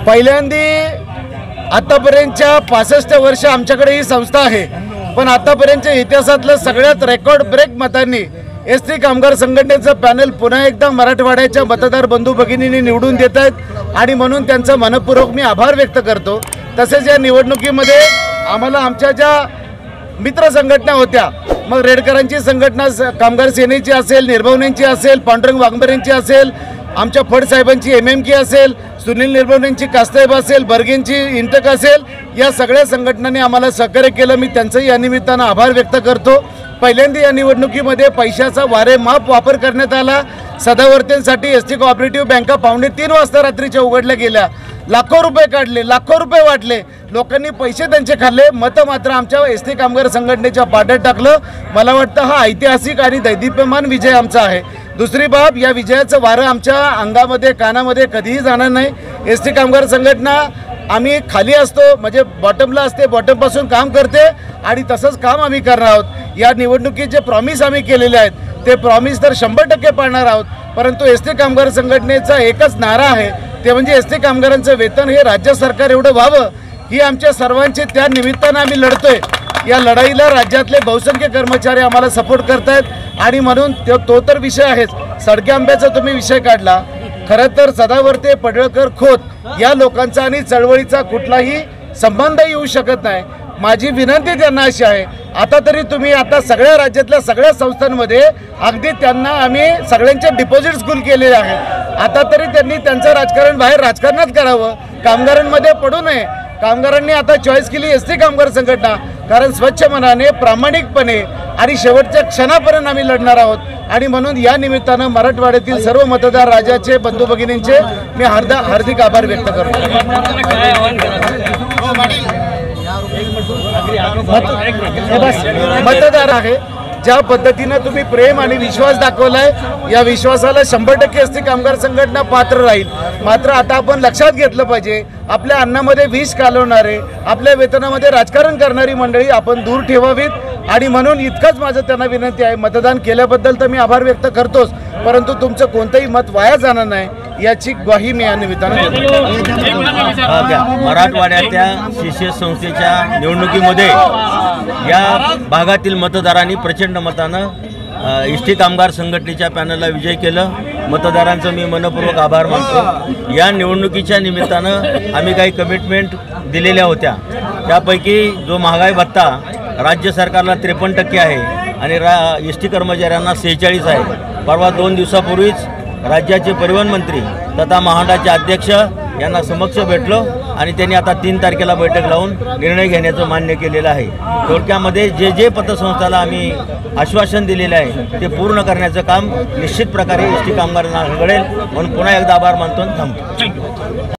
पहिल्यांदी आतापर्यंतच्या 65 वर्ष आमच्याकडे ही संस्था आहे, पण आतापर्यंतच्या इतिहासातलं सगळ्यात रेकॉर्ड ब्रेक मतांनी एसटी कामगार संघटनेचं पॅनल पुन्हा एकदा मराठवाड्याच्या मतदार बंधू भगिनींनी निवडून देत आहेत आणि म्हणून त्यांचा मनपूर्वक मी आभार व्यक्त करतो। तसेच या निवडणुकीमध्ये आम्हाला आमच्या ज्या मित्र संघटना होत्या, मग रेडकरांची संघटना कामगार सेनेची असेल, निर्भवनेंची असेल, पांडुरंग वाघमारेंची असेल, आमच्या फडसाहेबांची MMK असेल, सुनील निर्भवनेंची कास्ताहेब असेल, बर्गेंची इंटक असेल, या सगळ्या संघटनांनी आम्हाला सहकार्य केलं। मी त्यांचंही या निमित्तानं आभार व्यक्त करतो। पहिल्यांदा या निवडणुकीमध्ये पैशाचा वारेमाप वापर करण्यात आला। सदावर्तींसाठी एसटी कोऑपरेटिव्ह बँका 2:45 वाजता रात्रीच्या उघडल्या गेल्या, लाखो रुपये काढले, लाखो रुपये वाटले, लोकांनी पैसे त्यांचे खाल्ले, मतं मात्र आमच्या एसटी कामगार संघटनेच्या पाट्यात टाकलं। मला वाटतं हा ऐतिहासिक आणि दैदिप्यमान विजय आमचा आहे। दुसरी बाब, या विजयाचं वारं आमच्या अंगामध्ये कानामध्ये कधीही जाणार नाही। एसटी कामगार संघटना आम्ही खाली असतो, म्हणजे बॉटमला असते, बॉटमपासून काम करते आणि तसंच काम आम्ही करणार आहोत। या निवडणुकीत जे प्रॉमिस आम्ही केलेले आहेत ते प्रॉमिस तर 100% पाळणार आहोत, परंतु एसटी कामगार संघटनेचा एकच नारा आहे, ते म्हणजे एसटी कामगारांचं वेतन हे राज्य सरकार एवढं व्हावं, ही आमच्या सर्वांची त्या निमित्तानं आम्ही लढतोय। या लढाईला राज्यातले बहुसंख्य कर्मचारी आम्हाला सपोर्ट करतायत आणि म्हणून तो तर विषय आहेच। सडके आंब्याचा तुम्ही विषय काढला, खरं तर सदावर्ते, पडळकर, खोत या लोकांचा आणि चळवळीचा कुठलाही संबंध येऊ शकत नाही। माझी विनंती त्यांना अशी आहे, आता तरी तुम्ही आता सगळ्या राज्यातल्या सगळ्या संस्थांमध्ये अगदी त्यांना आम्ही सगळ्यांचे डिपॉझिट्स गुल केलेले आहेत, आता तरी त्यांनी त्यांचं राजकारण बाहेर राजकारणात करावं, कामगारांमध्ये पडू नये। कामगारांनी आता चॉईस केली एसटी कामगार संघटना, कारण स्वच्छ मनाने, प्रामाणिकपणे आणि शेवटच्या क्षणापर्यंत आम्ही लढणार आहोत आणि म्हणून या निमित्तानं मराठवाड्यातील सर्व मतदार राजाचे, बंधू भगिनींचे मी हार्दिक आभार व्यक्त करतो। मतदार आहे, ज्या पद्धतीनं तुम्ही प्रेम आणि विश्वास दाखवलाय, या विश्वासाला 100% एसटी कामगार संघटना पात्र राहील। मात्र आता आपण लक्षात घेतलं पाहिजे, आपल्या अन्नामध्ये विष कालवणारे, आपल्या वेतनामध्ये राजकारण करणारी मंडळी आपण दूर ठेवावीत आणि म्हणून इतकंच माझं त्यांना विनंती आहे। मतदान केल्याबद्दल तर मी आभार व्यक्त करतोच, परंतु तुमचं कोणतंही मत वाया जाणार नाही याची ग्वाही मी या निमित्तानं देतो। मराठवाड्याच्या शिष्य संस्थेच्या निवडणुकीमध्ये या भागातील मतदारांनी प्रचंड मतानं एसटी कामगार संघटनेच्या पॅनलला विजय केलं। मतदारांचं मी मनपूर्वक आभार मानतो। या निवडणुकीच्या निमित्तानं आम्ही काही कमिटमेंट दिलेल्या होत्या, त्यापैकी जो महागाई भत्ता राज्य सरकारला 53% आहे आणि एसटी कर्मचाऱ्यांना 46 आहे। परवा 2 दिवसापूर्वीच राज्याचे परिवहन मंत्री तथा महामंडळाचे अध्यक्ष यांना समक्ष भेटलो आणि त्यांनी आता 3 तारखेला बैठक लावून निर्णय घेण्याचं मान्य केलेलं आहे। थोडक्यामध्ये जे जे पतसंस्थाला आम्ही आश्वासन दिलेलं आहे ते पूर्ण करण्याचं काम निश्चित प्रकारे एसटी कामगारांना घडेल म्हणून पुन्हा एकदा आभार मानतो आणि थांबतो।